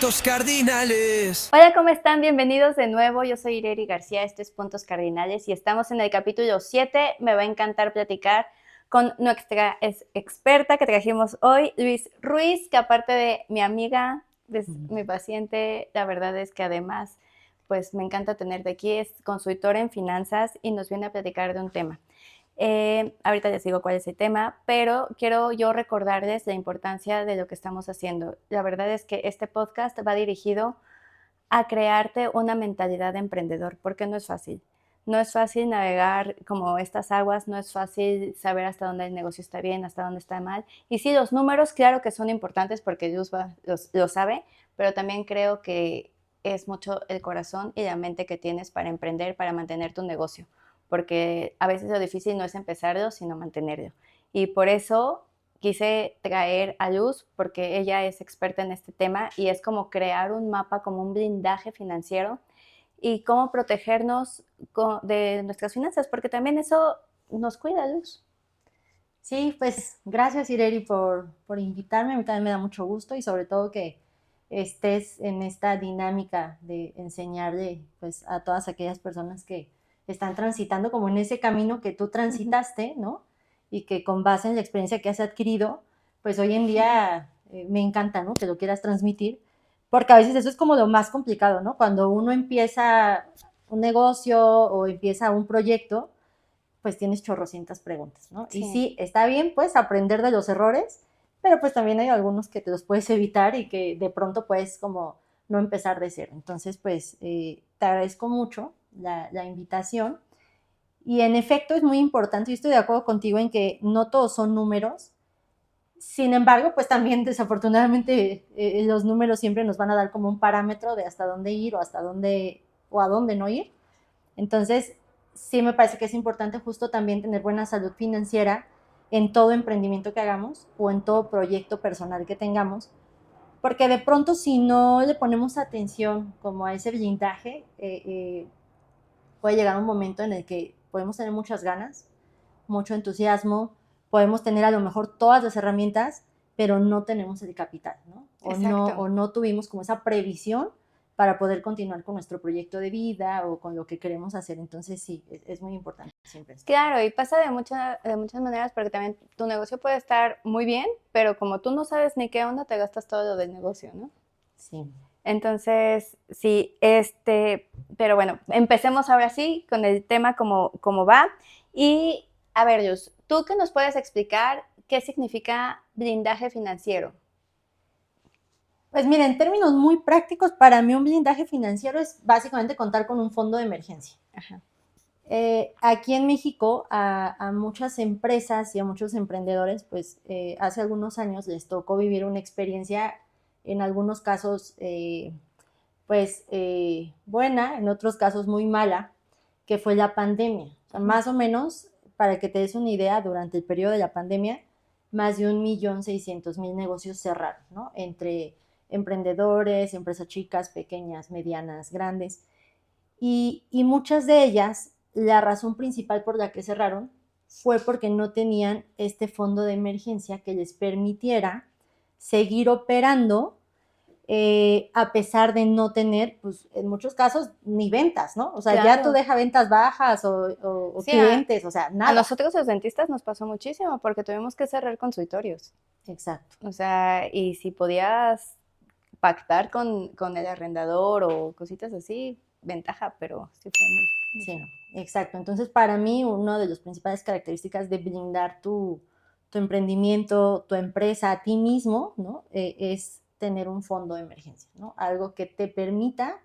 Puntos Cardinales. Hola, ¿cómo están? Bienvenidos de nuevo. Yo soy Ireri García, esto es Puntos Cardinales y estamos en el capítulo 7. Me va a encantar platicar con nuestra experta que trajimos hoy, Luis Ruiz, que aparte de mi amiga, es mi paciente, la verdad es que además, pues me encanta tenerte aquí, es consultora en finanzas y nos viene a platicar de un tema. Ahorita les digo cuál es el tema, pero quiero yo recordarles la importancia de lo que estamos haciendo. La verdad es que este podcast va dirigido a crearte una mentalidad de emprendedor, porque no es fácil. No es fácil navegar como estas aguas, no es fácil saber hasta dónde el negocio está bien, hasta dónde está mal. Y sí, los números, claro que son importantes porque Dios lo sabe, pero también creo que es mucho el corazón y la mente que tienes para emprender, para mantener tu negocio, porque a veces lo difícil no es empezarlo, sino mantenerlo. Y por eso quise traer a Luz porque ella es experta en este tema y es como crear un mapa, como un blindaje financiero y cómo protegernos de nuestras finanzas, porque también eso nos cuida, Luz. Sí, pues gracias Ireri por invitarme, a mí también me da mucho gusto y sobre todo que estés en esta dinámica de enseñarle pues a todas aquellas personas que están transitando como en ese camino que tú transitaste, ¿no? Y que con base en la experiencia que has adquirido, pues hoy en día me encanta, ¿no? Que lo quieras transmitir, porque a veces eso es como lo más complicado, ¿no? Cuando uno empieza un negocio o empieza un proyecto, pues tienes chorrocientas preguntas, ¿no? Sí. Y sí, está bien, pues, aprender de los errores, pero pues también hay algunos que te los puedes evitar y que de pronto puedes como no empezar de cero. Entonces, pues, te agradezco mucho la invitación. Y en efecto es muy importante, yo estoy de acuerdo contigo en que no todos son números. Sin embargo, pues también desafortunadamente los números siempre nos van a dar como un parámetro de hasta dónde ir o hasta dónde o a dónde no ir. Entonces, sí me parece que es importante justo también tener buena salud financiera en todo emprendimiento que hagamos o en todo proyecto personal que tengamos, porque de pronto si no le ponemos atención como a ese blindaje, puede llegar un momento en el que podemos tener muchas ganas, mucho entusiasmo, podemos tener a lo mejor todas las herramientas, pero no tenemos el capital, ¿no? O no tuvimos como esa previsión para poder continuar con nuestro proyecto de vida o con lo que queremos hacer. Entonces sí, es muy importante siempre esto. Claro, y pasa de muchas maneras porque también tu negocio puede estar muy bien, pero como tú no sabes ni qué onda, te gastas todo lo del negocio, ¿no? Sí. Entonces, sí, pero bueno, empecemos ahora sí con el tema como va. Y a ver, Luz, ¿tú qué nos puedes explicar qué significa blindaje financiero? Pues mira, en términos muy prácticos, para mí un blindaje financiero es básicamente contar con un fondo de emergencia. Ajá. Aquí en México a muchas empresas y a muchos emprendedores, pues hace algunos años les tocó vivir una experiencia, en algunos casos buena, en otros casos muy mala, que fue la pandemia. O sea, más o menos, para que te des una idea, durante el periodo de la pandemia, más de 1.600.000 negocios cerraron, ¿no? Entre emprendedores, empresas chicas, pequeñas, medianas, grandes. Y muchas de ellas, la razón principal por la que cerraron fue porque no tenían este fondo de emergencia que les permitiera seguir operando a pesar de no tener, pues en muchos casos, ni ventas, ¿no? O sea, Claro. ya tú deja ventas bajas o Sí, clientes, o sea, nada. A nosotros los dentistas nos pasó muchísimo porque tuvimos que cerrar consultorios. Exacto. O sea, y si podías pactar con el arrendador o cositas así, ventaja, pero sí fue muy Sí, feo. exacto. Entonces, para mí, una de las principales características de blindar tu emprendimiento, tu empresa, a ti mismo, ¿no? Es tener un fondo de emergencia, ¿no? Algo que te permita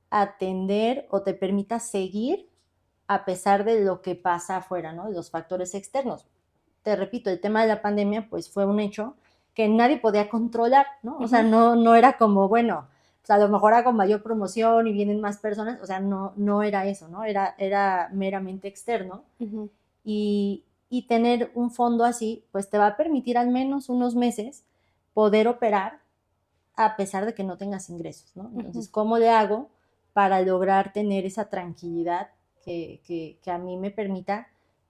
atender o te permita seguir a pesar de lo que pasa afuera, ¿no? De los factores externos. Te repito, el tema de la pandemia, pues fue un hecho que nadie podía controlar, ¿no? O sea, no era como, bueno, pues a lo mejor hago mayor promoción y vienen más personas, o sea, no era eso, ¿no? Era meramente externo. Y tener un fondo así, pues te va a permitir al menos unos meses poder operar a pesar de que no tengas ingresos, ¿no? Entonces, ¿cómo le hago para lograr tener esa tranquilidad que a mí me permita,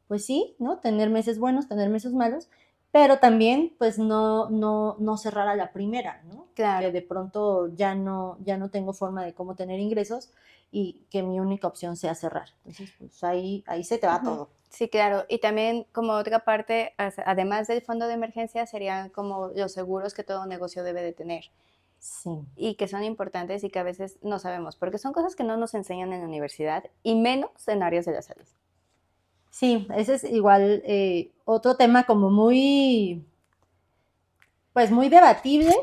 pues sí, ¿no? Tener meses buenos, tener meses malos, pero también pues no cerrar a la primera, ¿no? Claro. Que de pronto ya no tengo forma de cómo tener ingresos y que mi única opción sea cerrar. Entonces, pues ahí se te va Ujú. todo. Sí, claro. Y también como otra parte, además del fondo de emergencia, serían como los seguros que todo negocio debe de tener Sí. y que son importantes y que a veces no sabemos, porque son cosas que no nos enseñan en la universidad y menos en áreas de la salud. Sí, ese es igual otro tema como muy, pues muy debatible,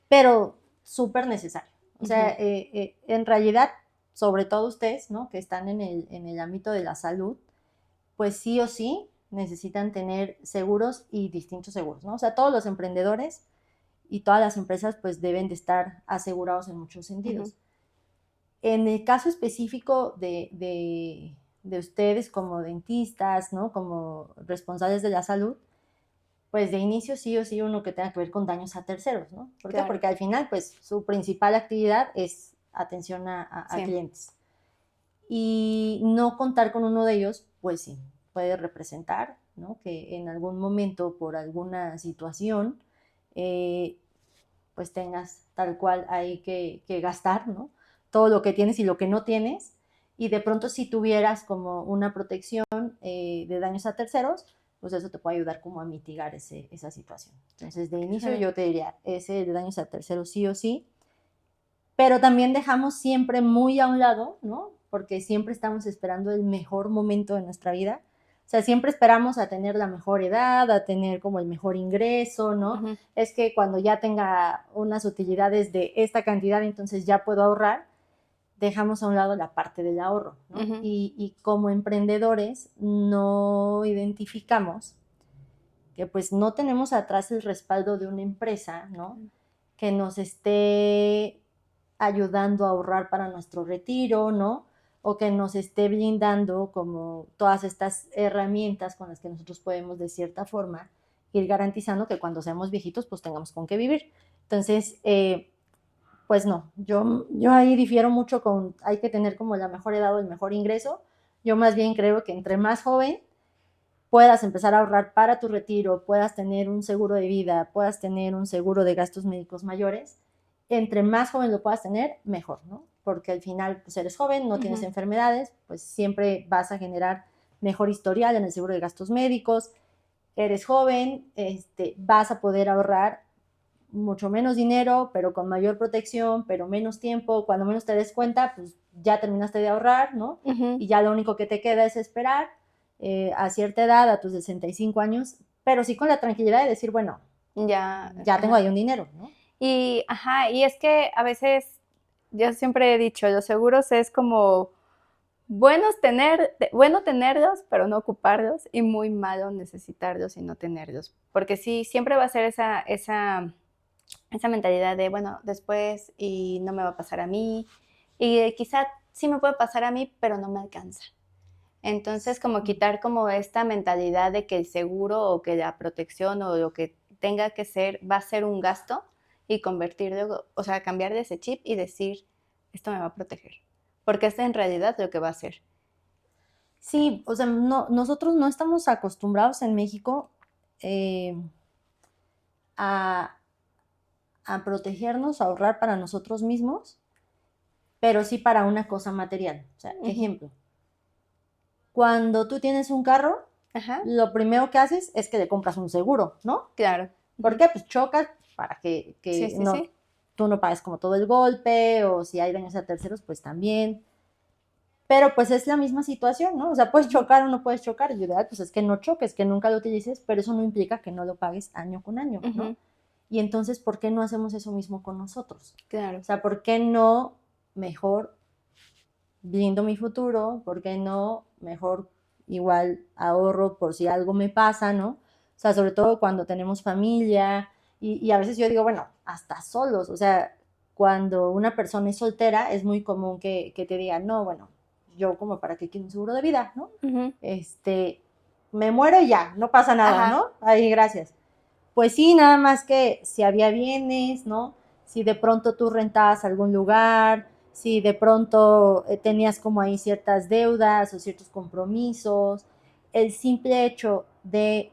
pero súper necesario. O sea, en realidad, sobre todo ustedes, ¿no? Que están en el ámbito de la salud, pues sí o sí necesitan tener seguros y distintos seguros, ¿no? O sea, todos los emprendedores y todas las empresas pues deben de estar asegurados en muchos sentidos. Ujú. En el caso específico de ustedes como dentistas, ¿no? Como responsables de la salud, pues de inicio sí o sí uno que tenga que ver con daños a terceros, ¿no? ¿Por qué? Claro. Porque al final pues su principal actividad es atención a Sí. clientes. Y no contar con uno de ellos, pues sí, puede representar, ¿no? Que en algún momento por alguna situación, pues tengas tal cual hay que gastar, ¿no? Todo lo que tienes y lo que no tienes. Y de pronto si tuvieras como una protección de daños a terceros, pues eso te puede ayudar como a mitigar esa situación. Entonces, de inicio Sí. yo te diría, ese de daños a terceros sí o sí, pero también dejamos siempre muy a un lado, ¿no? Porque siempre estamos esperando el mejor momento de nuestra vida. O sea, siempre esperamos a tener la mejor edad, a tener como el mejor ingreso, ¿no? Ujú. Es que cuando ya tenga unas utilidades de esta cantidad, entonces ya puedo ahorrar, dejamos a un lado la parte del ahorro, ¿no? Ujú. Y como emprendedores no identificamos que pues no tenemos atrás el respaldo de una empresa, ¿no? Que nos esté ayudando a ahorrar para nuestro retiro, ¿no? O que nos esté brindando como todas estas herramientas con las que nosotros podemos de cierta forma ir garantizando que cuando seamos viejitos pues tengamos con qué vivir. Entonces, pues no, yo ahí difiero mucho con, hay que tener como la mejor edad o el mejor ingreso. Yo más bien creo que entre más joven puedas empezar a ahorrar para tu retiro, puedas tener un seguro de vida, puedas tener un seguro de gastos médicos mayores, entre más joven lo puedas tener, mejor, ¿no? Porque al final, pues eres joven, no tienes enfermedades, pues siempre vas a generar mejor historial en el seguro de gastos médicos, eres joven, vas a poder ahorrar mucho menos dinero, pero con mayor protección, pero menos tiempo, cuando menos te des cuenta, pues ya terminaste de ahorrar, ¿no? Ujú. Y ya lo único que te queda es esperar a cierta edad, a tus 65 años, pero sí con la tranquilidad de decir, bueno, Ya, ya tengo ahí un dinero, ¿no? y es que a veces, yo siempre he dicho, los seguros es como bueno tenerlos, pero no ocuparlos, y muy malo necesitarlos y no tenerlos. Porque sí, siempre va a ser esa mentalidad de, bueno, después y no me va a pasar a mí, y quizá sí me puede pasar a mí, pero no me alcanza. Entonces, como quitar como esta mentalidad de que el seguro o que la protección o lo que tenga que ser va a ser un gasto y convertirlo, o sea, cambiar de ese chip y decir, esto me va a proteger, porque es en realidad lo que va a hacer. Sí, o sea, no, nosotros no estamos acostumbrados en México eh, a, a protegernos, a ahorrar para nosotros mismos, pero sí para una cosa material. O sea, ejemplo, cuando tú tienes un carro, Ajá, lo primero que haces es que le compras un seguro, ¿no? claro. ¿Por qué? Pues chocas para que Sí, sí, no, sí. tú no pagues como todo el golpe, o si hay daños a terceros, pues también. Pero pues es la misma situación, ¿no? O sea, puedes chocar o no puedes chocar. Y yo digo, pues es que no choques, que nunca lo utilices, pero eso no implica que no lo pagues año con año, ¿no? Y entonces, ¿por qué no hacemos eso mismo con nosotros? Claro. O sea, ¿por qué no mejor blindo mi futuro? ¿Por qué no mejor igual ahorro por si algo me pasa, ¿no? O sea, sobre todo cuando tenemos familia y a veces yo digo, bueno, hasta solos, o sea, cuando una persona es soltera es muy común que te digan, no, bueno, yo como para qué quiero un seguro de vida, ¿no? Me muero y ya, no pasa nada, Ajá. ¿no? Ahí, gracias. Pues sí, nada más que si había bienes, ¿no? Si de pronto tú rentabas algún lugar, si de pronto tenías como ahí ciertas deudas o ciertos compromisos, el simple hecho de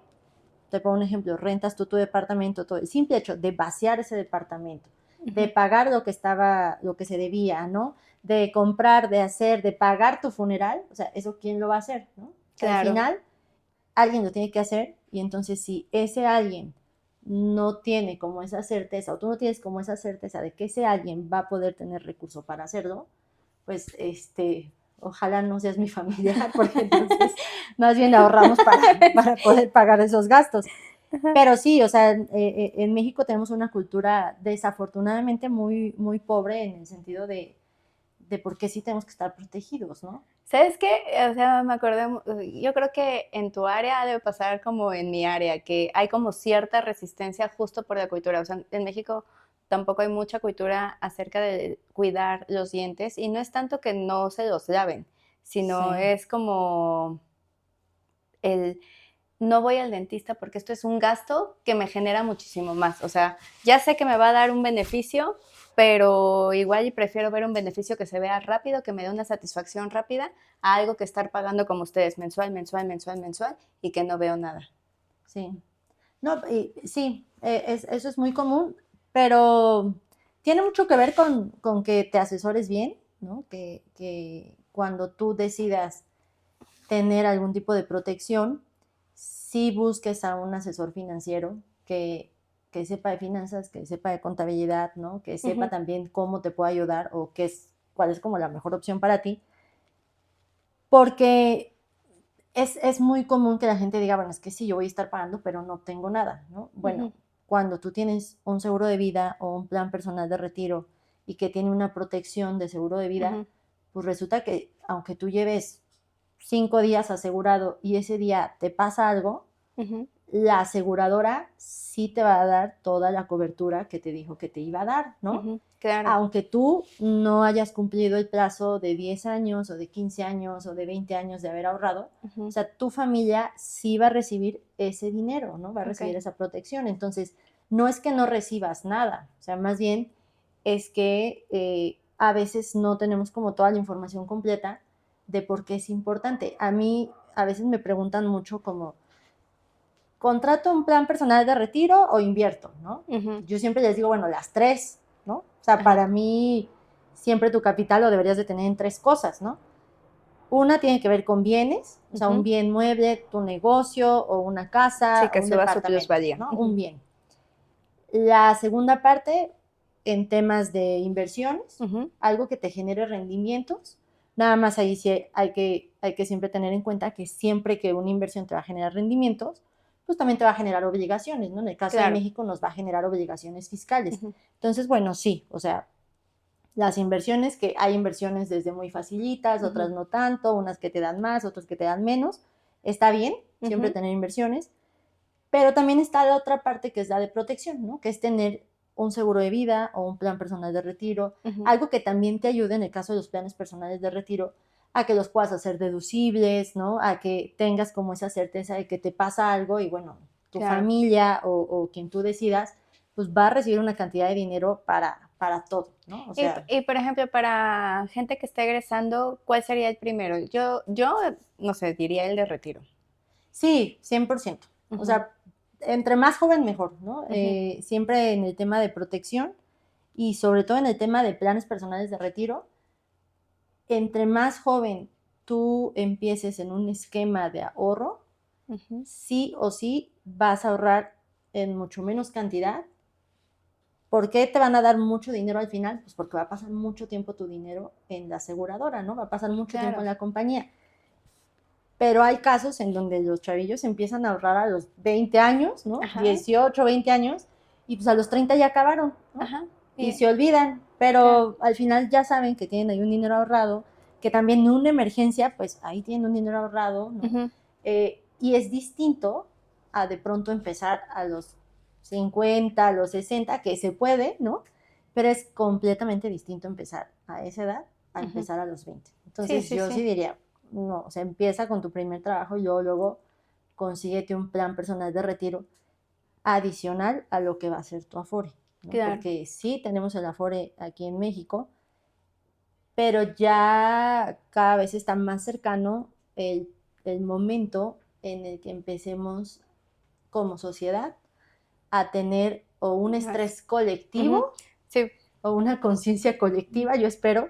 te pongo un ejemplo, rentas tú tu departamento, todo el simple hecho de vaciar ese departamento, de pagar lo que se debía, ¿no? De comprar, de hacer, de pagar tu funeral, o sea, eso ¿quién lo va a hacer, no? O sea, al Claro. final alguien lo tiene que hacer y entonces si ese alguien no tiene como esa certeza o tú no tienes como esa certeza de que ese alguien va a poder tener recurso para hacerlo, pues ojalá no seas mi familiar porque entonces más bien ahorramos para poder pagar esos gastos. Pero sí, o sea, en México tenemos una cultura desafortunadamente muy, muy pobre en el sentido de por qué sí tenemos que estar protegidos, ¿no? ¿Sabes qué? O sea, me acordé, yo creo que en tu área debe pasar como en mi área, que hay como cierta resistencia justo por la cultura. O sea, en México tampoco hay mucha cultura acerca de cuidar los dientes y no es tanto que no se los laven, sino Sí. es como el no voy al dentista porque esto es un gasto que me genera muchísimo más. O sea, ya sé que me va a dar un beneficio, pero igual y prefiero ver un beneficio que se vea rápido, que me dé una satisfacción rápida, a algo que estar pagando como ustedes mensual, mensual, mensual, mensual y que no veo nada. Sí. No, sí, eso es muy común, pero tiene mucho que ver con que te asesores bien, ¿no? Que cuando tú decidas tener algún tipo de protección, sí busques a un asesor financiero que sepa de finanzas, que sepa de contabilidad, ¿no? Que sepa también cómo te puede ayudar o cuál es como la mejor opción para ti, porque es muy común que la gente diga, bueno, es que sí, yo voy a estar pagando, pero no tengo nada, ¿no? Bueno, cuando tú tienes un seguro de vida o un plan personal de retiro y que tiene una protección de seguro de vida, pues resulta que aunque tú lleves 5 días asegurado y ese día te pasa algo, la aseguradora sí te va a dar toda la cobertura que te dijo que te iba a dar, ¿no? Claro. Aunque tú no hayas cumplido el plazo de 10 años o de 15 años o de 20 años de haber ahorrado, o sea, tu familia sí va a recibir ese dinero, ¿no? Va a recibir esa protección. Entonces, no es que no recibas nada, o sea, más bien es que a veces no tenemos como toda la información completa de por qué es importante. A mí a veces me preguntan mucho como, ¿contrato un plan personal de retiro o invierto, no? Yo siempre les digo, bueno, las tres, ¿no? O sea, para mí siempre tu capital lo deberías de tener en tres cosas, ¿no? Una tiene que ver con bienes, o sea, un bien mueble, tu negocio o una casa Sí, o que un suba su departamento, plusvalía. ¿no? Un bien. La segunda parte en temas de inversiones, algo que te genere rendimientos. Nada más ahí sí hay que siempre tener en cuenta que siempre que una inversión te va a generar rendimientos, pues también te va a generar obligaciones, ¿no? En el caso de México nos va a generar obligaciones fiscales. Entonces, bueno, sí, o sea, las inversiones, que hay inversiones desde muy facilitas, otras no tanto, unas que te dan más, otras que te dan menos, está bien, siempre tener inversiones, pero también está la otra parte que es la de protección, ¿no? Que es tener un seguro de vida o un plan personal de retiro, algo que también te ayude en el caso de los planes personales de retiro a que los puedas hacer deducibles, ¿no? A que tengas como esa certeza de que te pasa algo y bueno, tu familia o quien tú decidas, pues va a recibir una cantidad de dinero para todo, ¿no? O sea, Y, por ejemplo, para gente que está egresando, ¿cuál sería el primero? Yo no sé, diría el de retiro. sí, 100%. O sea, entre más joven mejor, ¿no? Siempre en el tema de protección y sobre todo en el tema de planes personales de retiro, entre más joven tú empieces en un esquema de ahorro, sí o sí vas a ahorrar en mucho menos cantidad. ¿Por qué te van a dar mucho dinero al final? Pues porque va a pasar mucho tiempo tu dinero en la aseguradora, ¿no? Va a pasar mucho tiempo en la compañía. Pero hay casos en donde los chavillos empiezan a ahorrar a los 20 años, ¿no? 18, 20 años, y pues a los 30 ya acabaron, ¿no? Y se olvidan, pero al final ya saben que tienen ahí un dinero ahorrado, que también en una emergencia, pues ahí tienen un dinero ahorrado, ¿no? Y es distinto a de pronto empezar a los 50, a los 60, que se puede, ¿no? Pero es completamente distinto empezar a esa edad a empezar a los 20. Entonces yo sí diría, no, o sea, empieza con tu primer trabajo y luego consíguete un plan personal de retiro adicional a lo que va a ser tu Afore, ¿no? Porque sí tenemos el Afore aquí en México, pero ya cada vez está más cercano el momento en el que empecemos como sociedad a tener o un estrés colectivo Ujú. Sí. o una conciencia colectiva, yo espero,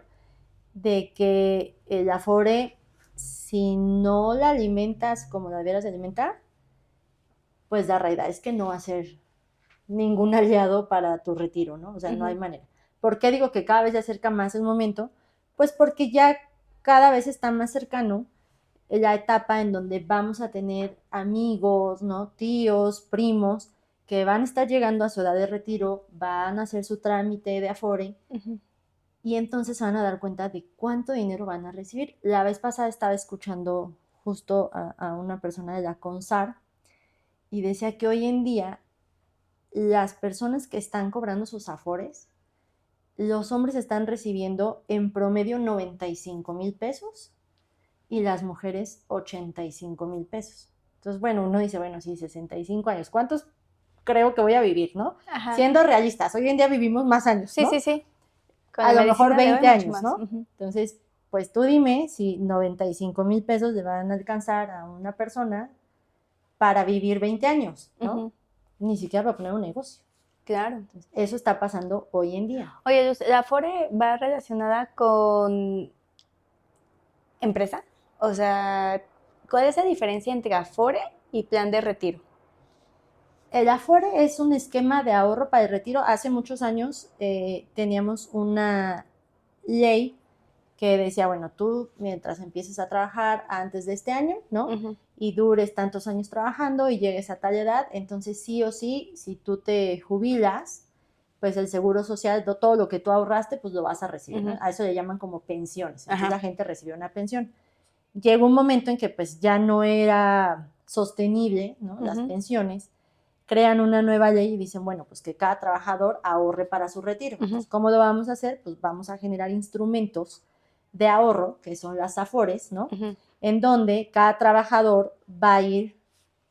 de que el Afore, si no la alimentas como la debieras de alimentar, pues la realidad es que no va a ser ningún aliado para tu retiro, ¿no? O sea, no hay manera. ¿Por qué digo que cada vez se acerca más el momento? Pues porque ya cada vez está más cercano la etapa en donde vamos a tener amigos, ¿no? Tíos, primos, que van a estar llegando a su edad de retiro, van a hacer su trámite de Afore, y entonces se van a dar cuenta de cuánto dinero van a recibir. La vez pasada estaba escuchando justo a una persona de la CONSAR y decía que hoy en día las personas que están cobrando sus Afores, los hombres están recibiendo en promedio 95,000 pesos y las mujeres 85,000 pesos. Entonces, bueno, uno dice, bueno, sí, 65 años, ¿cuántos creo que voy a vivir, no? Ajá. Siendo realistas, hoy en día vivimos más años, Sí, ¿no? sí, sí. Con A la lo mejor medicina de hoy, 20 mucho años, más. ¿no? Entonces, pues tú dime si 95,000 pesos le van a alcanzar a una persona para vivir 20 años, ¿no? Ni siquiera para poner un negocio. Claro. Entonces, eso está pasando hoy en día. Oye, Luz, ¿la Afore va relacionada con empresa? O sea, ¿cuál es la diferencia entre Afore y plan de retiro? El Afore es un esquema de ahorro para el retiro. Hace muchos años teníamos una ley que decía, bueno, tú mientras empieces a trabajar antes de este año, ¿no? Y dures tantos años trabajando y llegues a tal edad, entonces sí o sí, si tú te jubilas, pues el seguro social, todo lo que tú ahorraste, pues lo vas a recibir, ¿no? A eso le llaman como pensiones. Entonces la gente recibió una pensión. Llegó un momento en que pues ya no era sostenible, ¿no? Las pensiones. Crean una nueva ley y dicen, bueno, pues que cada trabajador ahorre para su retiro. Entonces, ¿cómo lo vamos a hacer? Pues vamos a generar instrumentos de ahorro, que son las Afores, ¿no? En donde cada trabajador va a ir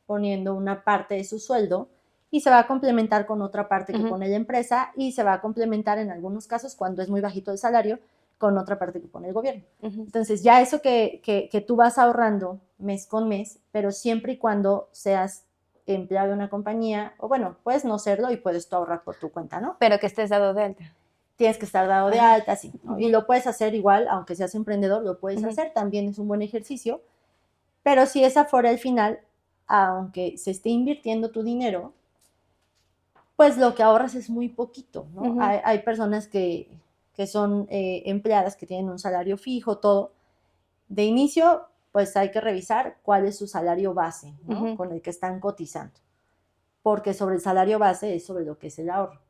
poniendo una parte de su sueldo y se va a complementar con otra parte que pone la empresa y se va a complementar en algunos casos, cuando es muy bajito el salario, con otra parte que pone el gobierno. Entonces, ya eso que tú vas ahorrando mes con mes, pero siempre y cuando seas empleado de una compañía, o bueno, puedes no serlo y puedes tú ahorrar por tu cuenta, ¿no? Pero que estés dado de alta. Tienes que estar dado de alta, sí, ¿no? Y lo puedes hacer igual, aunque seas emprendedor, lo puedes hacer, también es un buen ejercicio, pero si es Afore al final, aunque se esté invirtiendo tu dinero, pues lo que ahorras es muy poquito, ¿no? Hay personas que son empleadas, que tienen un salario fijo, todo. De inicio, pues hay que revisar cuál es su salario base, ¿no? Con el que están cotizando, porque sobre el salario base es sobre lo que es el ahorro.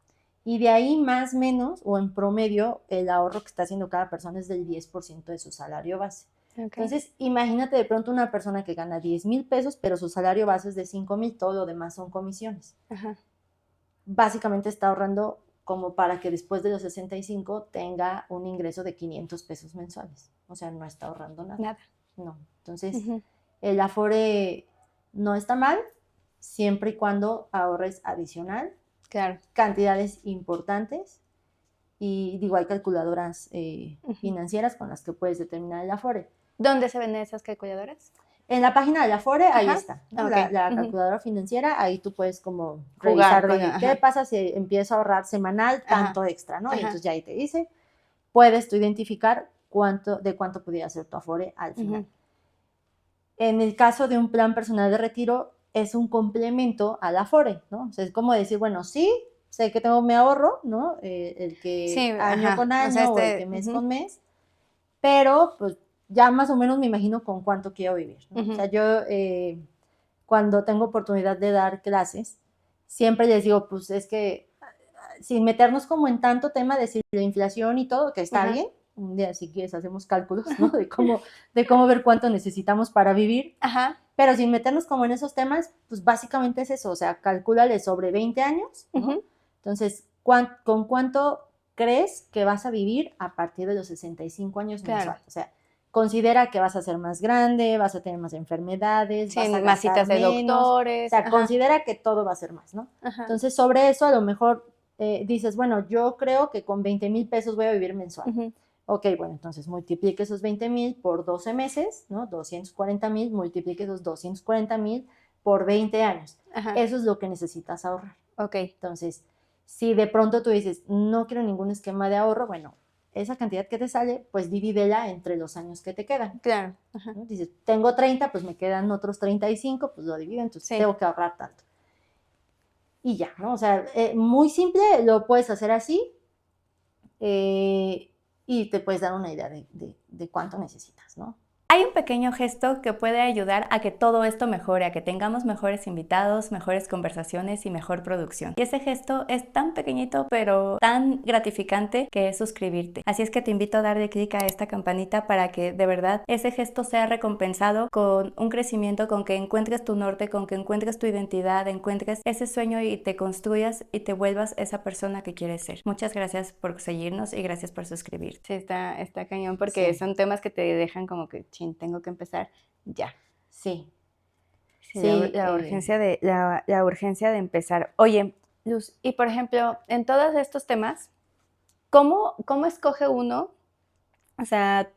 Y de ahí más o menos, o en promedio, el ahorro que está haciendo cada persona es del 10% de su salario base. Entonces, imagínate de pronto una persona que gana 10,000 pesos, pero su salario base es de 5,000, todo lo demás son comisiones. Básicamente está ahorrando como para que después de los 65 tenga un ingreso de 500 pesos mensuales. O sea, no está ahorrando nada. No. Entonces, el Afore no está mal, siempre y cuando ahorres adicional. Claro. Cantidades importantes. Y digo, hay calculadoras financieras con las que puedes determinar el Afore. ¿Dónde se venden esas calculadoras? En la página del Afore, ahí está, ¿no? La calculadora financiera, ahí tú puedes como revisar qué pasa si empiezo a ahorrar semanal tanto extra, ¿no? Y entonces ya ahí te dice, puedes tú identificar de cuánto pudiera ser tu Afore al final. En el caso de un plan personal de retiro, es un complemento al Afore, ¿no? O sea, es como decir, bueno, sí, sé que tengo mi ahorro, ¿no? El que año con año, o el que mes con mes, pero pues ya más o menos me imagino con cuánto quiero vivir, ¿no? O sea, yo cuando tengo oportunidad de dar clases, siempre les digo, pues es que sin meternos como en tanto tema de si la inflación y todo, que está bien, un día si quieres hacemos cálculos, ¿no? De cómo ver cuánto necesitamos para vivir, pero sin meternos como en esos temas, pues básicamente es eso, o sea, calcúlale sobre 20 años, ¿no? Entonces, ¿con cuánto crees que vas a vivir a partir de los 65 años mensuales? O sea, considera que vas a ser más grande, vas a tener más enfermedades, vas a más citas de doctores. O sea, considera que todo va a ser más, ¿no? Entonces, sobre eso a lo mejor dices, bueno, yo creo que con 20,000 pesos voy a vivir mensual. Ok, bueno, entonces multiplique esos 20,000 por 12 meses, ¿no? 240,000, multiplique esos 240,000 por 20 años. Ajá. Eso es lo que necesitas ahorrar. Ok. Entonces, si de pronto tú dices, no quiero ningún esquema de ahorro, bueno, esa cantidad que te sale, pues divídela entre los años que te quedan. Claro. Ajá. ¿No? Dices, tengo 30, pues me quedan otros 35, pues lo divido, entonces Sí. tengo que ahorrar tanto. Y ya, ¿no? O sea, muy simple, lo puedes hacer así y te puedes dar una idea de cuánto necesitas, ¿no? Hay un pequeño gesto que puede ayudar a que todo esto mejore, a que tengamos mejores invitados, mejores conversaciones y mejor producción. Y ese gesto es tan pequeñito pero tan gratificante que es suscribirte. Así es que te invito a darle clic a esta campanita para que de verdad ese gesto sea recompensado con un crecimiento, con que encuentres tu norte, con que encuentres tu identidad, encuentres ese sueño y te construyas y te vuelvas esa persona que quieres ser. Muchas gracias por seguirnos y gracias por suscribirte. Sí, está cañón porque Sí. son temas que te dejan como que tengo que empezar ya. Sí. Sí, Sí, la urgencia de empezar. Oye, Luz, y por ejemplo, en todos estos temas, ¿cómo escoge uno, o sea,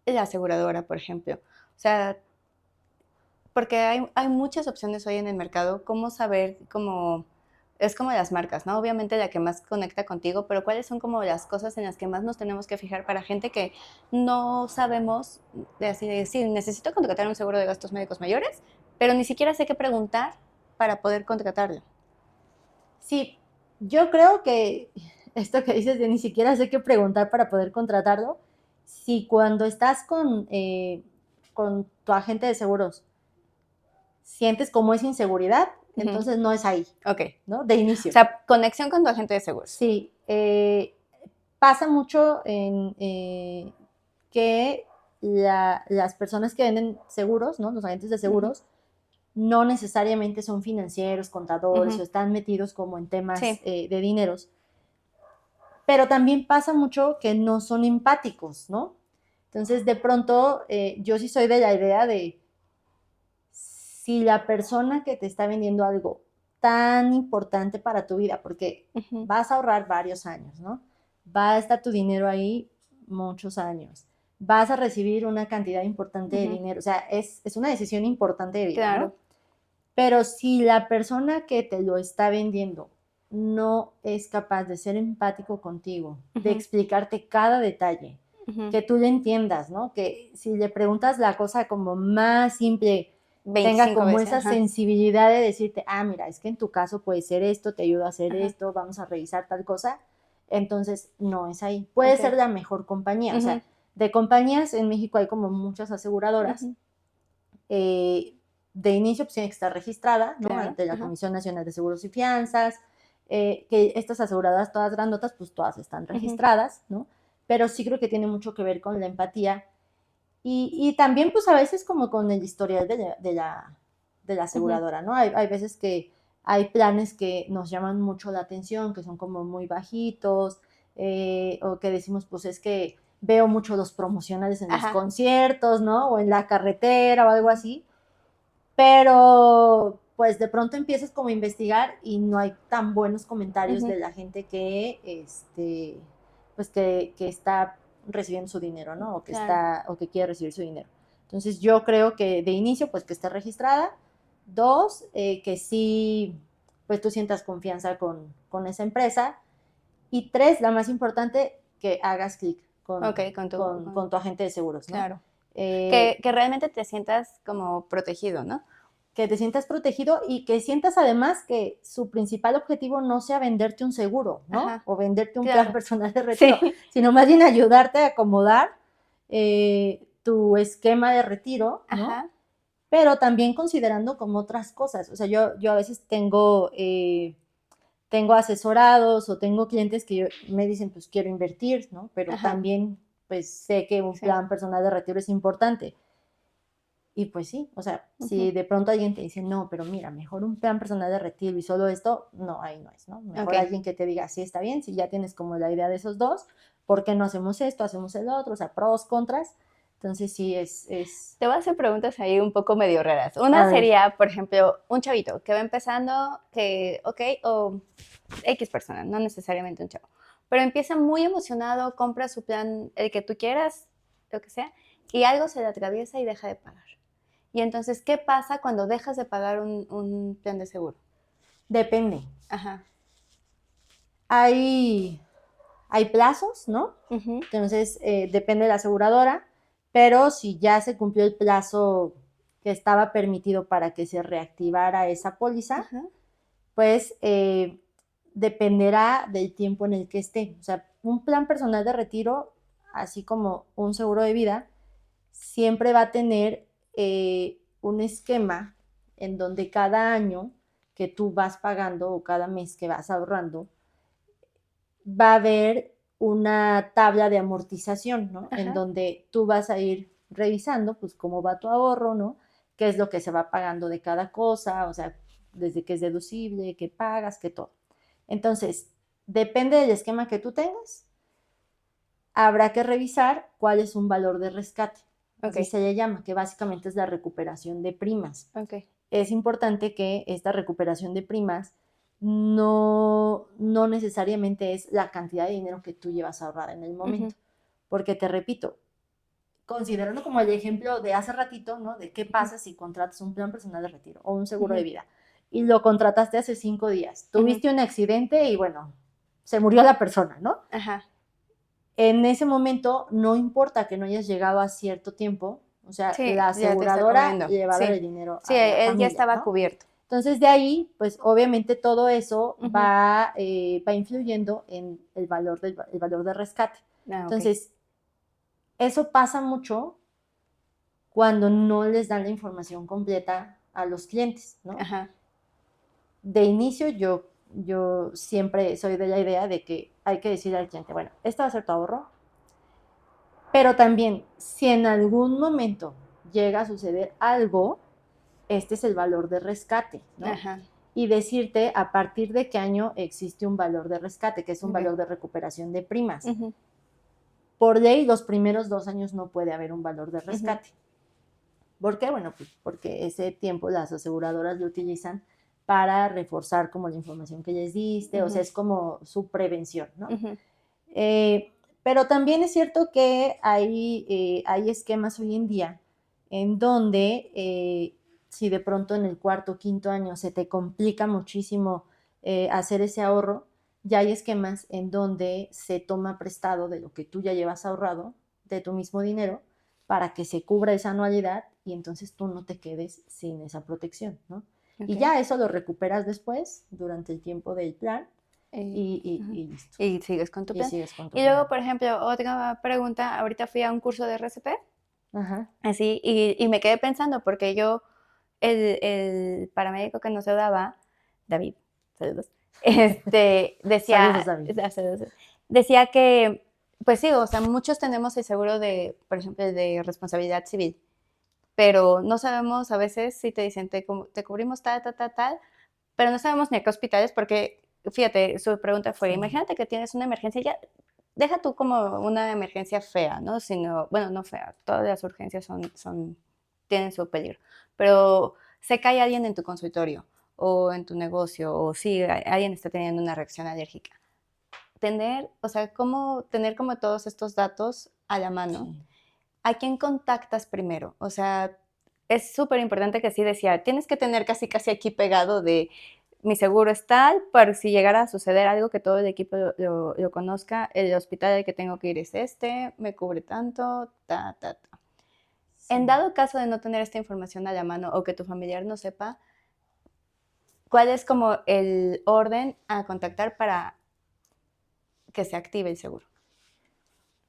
la aseguradora, por ejemplo? O sea, porque hay muchas opciones hoy en el mercado, ¿cómo saber cómo... Es como las marcas, ¿no? Obviamente la que más conecta contigo, pero ¿cuáles son como las cosas en las que más nos tenemos que fijar para gente que no sabemos de así de decir, necesito contratar un seguro de gastos médicos mayores, pero ni siquiera sé qué preguntar para poder contratarlo? Sí, yo creo que esto que dices de ni siquiera sé qué preguntar para poder contratarlo, si cuando estás con tu agente de seguros sientes como esa inseguridad, entonces no es ahí, Ok. ¿no? De inicio. O sea, conexión con tu agente de seguros. Sí, pasa mucho que las personas que venden seguros, ¿no? Los agentes de seguros, no necesariamente son financieros, contadores o están metidos como en temas Sí. De dineros. Pero también pasa mucho que no son empáticos, ¿no? Entonces, de pronto, yo sí soy de la idea de si la persona que te está vendiendo algo tan importante para tu vida, porque vas a ahorrar varios años, ¿no? Va a estar tu dinero ahí muchos años. Vas a recibir una cantidad importante de dinero. O sea, es una decisión importante de vida, Claro. ¿no? Pero si la persona que te lo está vendiendo no es capaz de ser empático contigo, de explicarte cada detalle, que tú le entiendas, ¿no? Que si le preguntas la cosa como más simple, tenga como veces, esa sensibilidad de decirte, ah, mira, es que en tu caso puede ser esto, te ayuda a hacer esto, vamos a revisar tal cosa, entonces no es ahí. Puede ser la mejor compañía, o sea, de compañías en México hay como muchas aseguradoras, de inicio pues tiene que estar registrada, ¿no? Claro. Ante la Comisión Nacional de Seguros y Fianzas, que estas aseguradoras todas grandotas, pues todas están registradas, ¿no? Pero sí creo que tiene mucho que ver con la empatía y también pues a veces como con el historial de la aseguradora, ¿no? Hay veces que hay planes que nos llaman mucho la atención, que son como muy bajitos, o que decimos pues es que veo mucho los promocionales en los conciertos, ¿no? O en la carretera o algo así, pero pues de pronto empiezas como a investigar y no hay tan buenos comentarios de la gente que, pues que está recibiendo su dinero, ¿no? O que o que quiere recibir su dinero. Entonces yo creo que de inicio, pues que esté registrada. 2, que sí, pues tú sientas confianza con esa empresa. Y 3, la más importante, que hagas clic con tu agente de seguros, ¿no? Claro. Que realmente te sientas como protegido, ¿no? Que te sientas protegido y que sientas además que su principal objetivo no sea venderte un seguro, ¿no? O venderte un plan personal de retiro, sino más bien ayudarte a acomodar tu esquema de retiro, ¿no? Pero también considerando como otras cosas. O sea, yo a veces tengo asesorados o tengo clientes que me dicen, pues quiero invertir, ¿no? Pero también, pues sé que un plan personal de retiro es importante. Y pues sí, o sea, si de pronto alguien te dice, no, pero mira, mejor un plan personal de retiro y solo esto, no, ahí no es, ¿no? Mejor alguien que te diga, sí, está bien, si ya tienes como la idea de esos dos, ¿por qué no hacemos esto, hacemos el otro? O sea, pros, contras. Entonces sí es... Te voy a hacer preguntas ahí un poco medio raras. Una sería, por ejemplo, un chavito que va empezando, que, o X persona, no necesariamente un chavo, pero empieza muy emocionado, compra su plan, el que tú quieras, lo que sea, y algo se le atraviesa y deja de pagar. Y entonces, ¿qué pasa cuando dejas de pagar un plan de seguro? Depende. Ajá. Hay plazos, ¿no? Ujú. Entonces, depende de la aseguradora, pero si ya se cumplió el plazo que estaba permitido para que se reactivara esa póliza, Ajá. pues dependerá del tiempo en el que esté. O sea, un plan personal de retiro, así como un seguro de vida, siempre va a tener un esquema en donde cada año que tú vas pagando o cada mes que vas ahorrando, va a haber una tabla de amortización, ¿no? En Ajá. donde tú vas a ir revisando, pues, cómo va tu ahorro, ¿no? Qué es lo que se va pagando de cada cosa, o sea, desde que es deducible, qué pagas, qué todo. Entonces, depende del esquema que tú tengas, habrá que revisar cuál es un valor de rescate. Así Ok. se le llama, que básicamente es la recuperación de primas. Ok. Es importante que esta recuperación de primas no necesariamente es la cantidad de dinero que tú llevas ahorrada en el momento. Porque te repito, considerando como el ejemplo de hace ratito, ¿no? De qué pasa si contratas un plan personal de retiro o un seguro de vida y lo contrataste hace 5 días. Tuviste un accidente y bueno, se murió la persona, ¿no? Ajá. En ese momento no importa que no hayas llegado a cierto tiempo, o sea, Sí, la ya te está aseguradora cubriendo. le va a dar el Sí. dinero Sí, a la él ya familia, estaba ¿no? cubierto. Entonces de ahí, pues obviamente todo eso Ujú. va influyendo en el valor de rescate. Ah, ok. Entonces, eso pasa mucho cuando no les dan la información completa a los clientes, ¿no? Ajá. De inicio yo siempre soy de la idea de que hay que decirle al cliente, bueno, este va a ser tu ahorro, pero también si en algún momento llega a suceder algo, este es el valor de rescate, ¿no? Ajá. Y decirte a partir de qué año existe un valor de rescate, que es un Ok. valor de recuperación de primas. Ujú. Por ley, los primeros 2 años no puede haber un valor de rescate. ¿Por qué? Bueno, pues porque ese tiempo las aseguradoras lo utilizan para reforzar como la información que les diste, o sea, es como su prevención, ¿no? Ujú. Pero también es cierto que hay esquemas hoy en día en donde si de pronto en el cuarto o quinto año se te complica muchísimo hacer ese ahorro, ya hay esquemas en donde se toma prestado de lo que tú ya llevas ahorrado, de tu mismo dinero, para que se cubra esa anualidad y entonces tú no te quedes sin esa protección, ¿no? Ok. Y ya eso lo recuperas después, durante el tiempo del plan, y Ajá. listo. Y sigues con tu Y plan. sigues con tu Y luego, plan. por ejemplo, otra pregunta, ahorita fui a un curso de RCP, Ajá. así, y me quedé pensando, porque yo, el paramédico que nos daba, David, saludos, Saludos, decía, David. saludos, decía que, pues sí, o sea, muchos tenemos el seguro de, por ejemplo, de responsabilidad civil, pero no sabemos a veces si te dicen, te cubrimos tal, tal, tal, tal, pero no sabemos ni a qué hospitales, porque, fíjate, su pregunta fue, Sí. imagínate que tienes una emergencia, ya, deja tú como una emergencia fea, ¿no? Sino, bueno, no fea, todas las urgencias tienen su peligro, pero se cae alguien en tu consultorio o en tu negocio, o sí, alguien está teniendo una reacción alérgica. O sea, tener como todos estos datos a la mano. Sí. ¿A quién contactas primero? O sea, es súper importante que sí decía, tienes que tener casi aquí pegado de mi seguro es tal, para si llegara a suceder algo que todo el equipo lo conozca, el hospital al que tengo que ir es este, me cubre tanto, ta, ta, ta. Sí. En dado caso de no tener esta información a la mano o que tu familiar no sepa, ¿cuál es como el orden a contactar para que se active el seguro?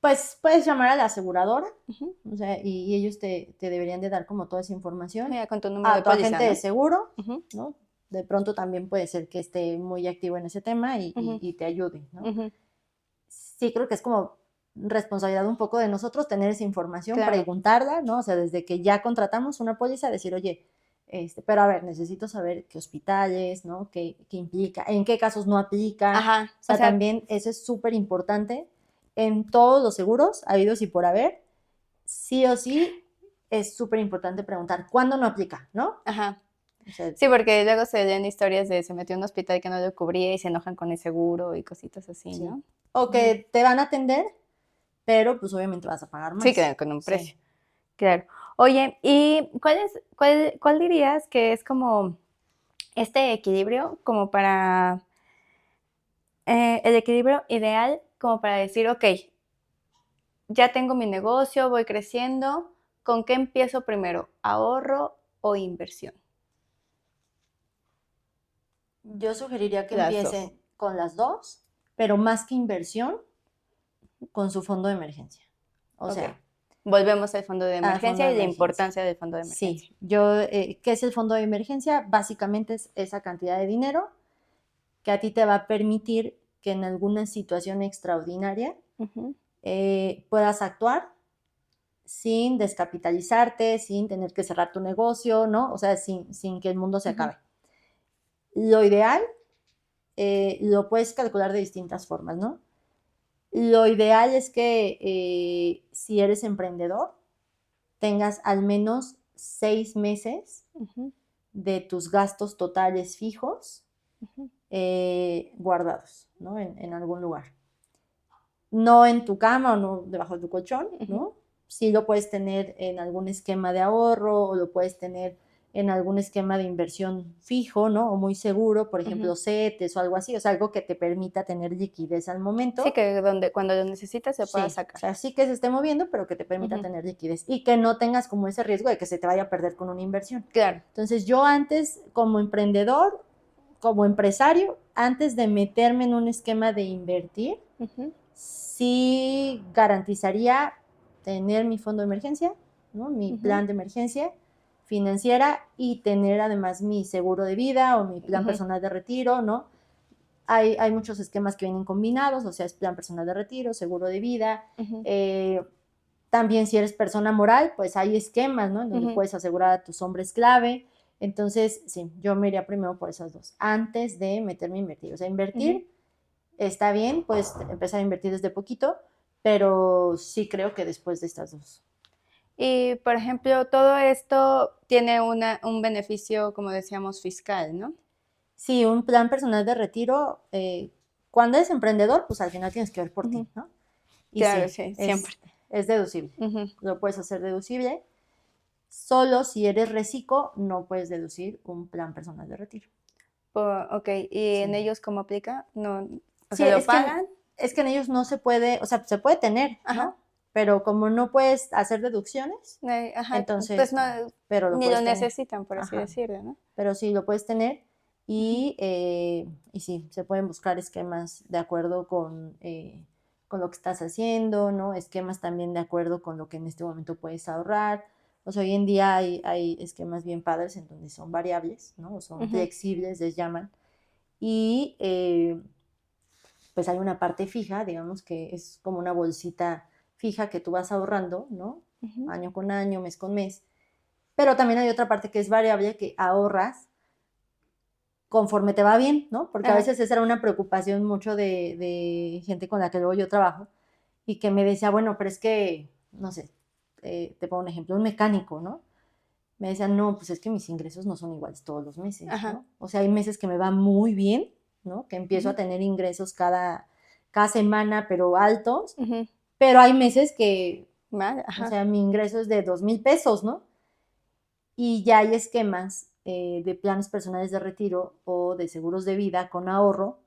Pues puedes llamar a la aseguradora, Ujú. o sea, y ellos te deberían de dar como toda esa información. Mira, con tu número A de tu póliza, agente ¿no? de seguro, Ujú, ¿no? De pronto también puede ser que esté muy activo en ese tema ujú, y te ayude, ¿no? ujú. Sí, creo que es como responsabilidad un poco de nosotros tener esa información, Claro. preguntarla, ¿no? O sea, desde que ya contratamos una póliza, decir, oye, pero a ver, necesito saber qué hospitales, ¿no? ¿Qué implica? ¿En qué casos no aplica? Ajá, O sea, también eso es súper importante. En todos los seguros, habidos y por haber, sí o sí, es súper importante preguntar cuándo no aplica, ¿no? ajá. O sea, Sí, porque luego se leen historias de se metió en un hospital que no lo cubría y se enojan con el seguro y cositas así, sí. ¿no? O Ujú. que te van a atender, pero pues obviamente vas a pagar Sí, más. quedan con un Sí. precio. Claro. Oye, ¿y cuál dirías que es como este equilibrio, como para el equilibrio ideal, como para decir, ok, ya tengo mi negocio, voy creciendo, ¿con qué empiezo primero? ¿Ahorro o inversión? Yo sugeriría que Las dos. empiecen con las dos, pero más que inversión, con su fondo de emergencia. O Ok. sea, Volvemos al fondo de al fondo emergencia de y la emergencia. importancia del fondo de emergencia. Sí, ¿qué es el fondo de emergencia? Básicamente es esa cantidad de dinero que a ti te va a permitir que en alguna situación extraordinaria Ujú, puedas actuar sin descapitalizarte, sin tener que cerrar tu negocio, ¿no? O sea, sin que el mundo se ujú, acabe. Lo ideal, lo puedes calcular de distintas formas, ¿no? Lo ideal es que si eres emprendedor, tengas al menos 6 meses ujú, de tus gastos totales fijos ujú, guardados, ¿no? En algún lugar. No en tu cama o no debajo de tu colchón, ujú, ¿no? Sí lo puedes tener en algún esquema de ahorro o lo puedes tener en algún esquema de inversión fijo, ¿no? O muy seguro, por ejemplo, ujú. CETES o algo así, o sea, algo que te permita tener liquidez al Sí, momento. que cuando lo necesitas se pueda Sí, o sacar. sea, sí que se esté moviendo, pero que te permita Ujú, tener liquidez y que no tengas como ese riesgo de que se te vaya a perder con una inversión. claro. Entonces, yo antes, como emprendedor, como empresario, antes de meterme en un esquema de invertir, Ujú, sí garantizaría tener mi fondo de emergencia, ¿no? Mi ujú, plan de emergencia financiera y tener además mi seguro de vida o mi plan ujú, personal de retiro, ¿no? Hay muchos esquemas que vienen combinados, o sea, es plan personal de retiro, seguro de vida. ujú, eh, También si eres persona moral, pues hay esquemas, ¿no? En donde ujú, puedes asegurar a tus hombres clave. Entonces, sí, yo me iría primero por esas dos, antes de meterme a invertir. O sea, ujú. invertir está bien, puedes empezar a invertir desde poquito, pero sí creo que después de estas dos. Y, por ejemplo, todo esto tiene un beneficio, como decíamos, fiscal, ¿no? Sí, un plan personal de retiro, cuando eres emprendedor, pues al final tienes que ver por ti, Ujú. ¿no? Y Claro, sí, sí, siempre. es deducible, Ujú. lo puedes hacer deducible. Solo si eres reciclo no puedes deducir un plan personal de retiro. Ok, ¿y en Sí. ellos cómo aplica? No, o Sí, sea, ¿lo pagan? es que en ellos no se puede, o sea, se puede tener, Ajá. ¿no? Pero como no puedes hacer deducciones, Ajá, pues entonces, no, pero lo ni lo puedes tener. necesitan, por así Ajá. decirlo, ¿no? Pero sí, lo puedes tener Ujú, y sí, se pueden buscar esquemas de acuerdo con lo que estás haciendo, ¿no? Esquemas también de acuerdo con lo que en este momento puedes ahorrar. O sea, hoy en día hay esquemas bien padres en donde son variables, ¿no? O son ujú, flexibles, les llaman. Y pues hay una parte fija, digamos que es como una bolsita fija que tú vas ahorrando, ¿no? ujú, Año con año, mes con mes. Pero también hay otra parte que es variable, que ahorras conforme te va bien, ¿no? Porque a ajá, veces esa era una preocupación mucho de gente con la que luego yo trabajo y que me decía, bueno, pero es que, no sé, te pongo un ejemplo, un mecánico, ¿no? Me decían, no, pues es que mis ingresos no son iguales todos los meses, ajá, ¿no? O sea, hay meses que me va muy bien, ¿no? Que empiezo a ujú, tener ingresos cada semana, pero altos, ujú. pero hay meses que, Vale, o ajá. sea, mi ingreso es de 2,000 pesos, ¿no? Y ya hay esquemas de planes personales de retiro o de seguros de vida con ahorro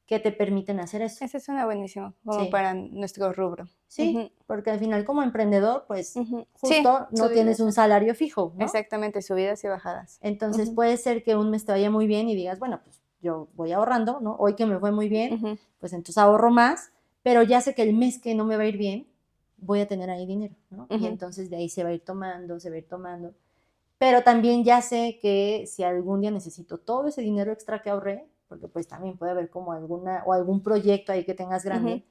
que te permiten hacer eso. Ese suena buenísimo, como Sí, para nuestro rubro. sí, Ujú, porque al final como emprendedor, pues ujú. Sí, justo no tienes subidas, un salario fijo, ¿no? exactamente, subidas y bajadas. Entonces Ujú, puede ser que un mes te vaya muy bien y digas, bueno, pues yo voy ahorrando, ¿no? Hoy que me fue muy bien, ujú, pues entonces ahorro más, pero ya sé que el mes que no me va a ir bien, voy a tener ahí dinero, ¿no? Y ujú, entonces de ahí se va a ir tomando, se va a ir tomando. Pero también ya sé que si algún día necesito todo ese dinero extra que ahorré, porque pues también puede haber como alguna o algún proyecto ahí que tengas ujú, grande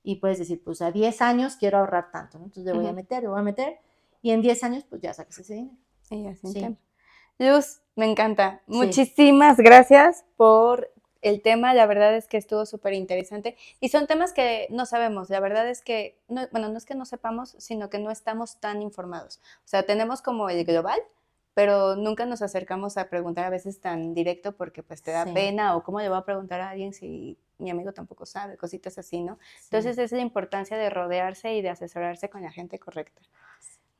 y puedes decir, pues a 10 años quiero ahorrar tanto, ¿no? Entonces ujú. le voy a meter y en 10 años pues ya sacas ese dinero. Y así en Sí, tema. Luz, me encanta. sí, Muchísimas gracias por el tema. La verdad es que estuvo súper interesante. Y son temas que no sabemos. La verdad es que, no, bueno, no es que no sepamos, sino que no estamos tan informados. O sea, tenemos como el global, pero nunca nos acercamos a preguntar a veces tan directo porque pues te da sí, pena o cómo le voy a preguntar a alguien si mi amigo tampoco sabe, cositas así, ¿no? sí. Entonces es la importancia de rodearse y de asesorarse con la gente correcta.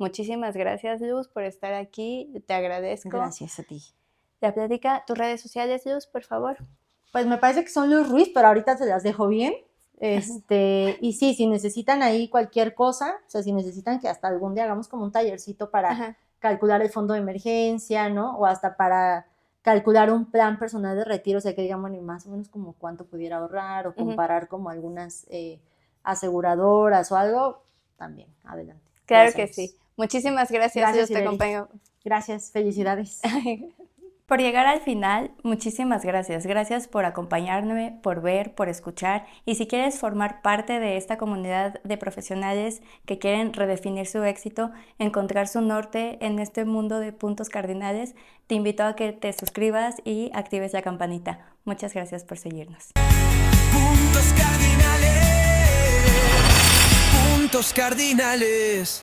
Muchísimas gracias, Luz, por estar aquí. Te agradezco. Gracias a ti. La plática, tus redes sociales, Luz, por favor. Pues me parece que son Luz Ruiz, pero ahorita se las dejo bien. Y sí, si necesitan ahí cualquier cosa, o sea, si necesitan que hasta algún día hagamos como un tallercito para Ajá. calcular el fondo de emergencia, ¿no? O hasta para calcular un plan personal de retiro, o sea, que digamos ni más o menos como cuánto pudiera ahorrar o comparar como algunas aseguradoras o algo, también, adelante. Claro que sí. Muchísimas gracias, Gracias, Luz, te Ireri. acompaño. Gracias, felicidades. Por llegar al final, muchísimas gracias. Gracias por acompañarme, por ver, por escuchar. Y si quieres formar parte de esta comunidad de profesionales que quieren redefinir su éxito, encontrar su norte en este mundo de puntos cardinales, te invito a que te suscribas y actives la campanita. Muchas gracias por seguirnos. Puntos cardinales. Puntos cardinales.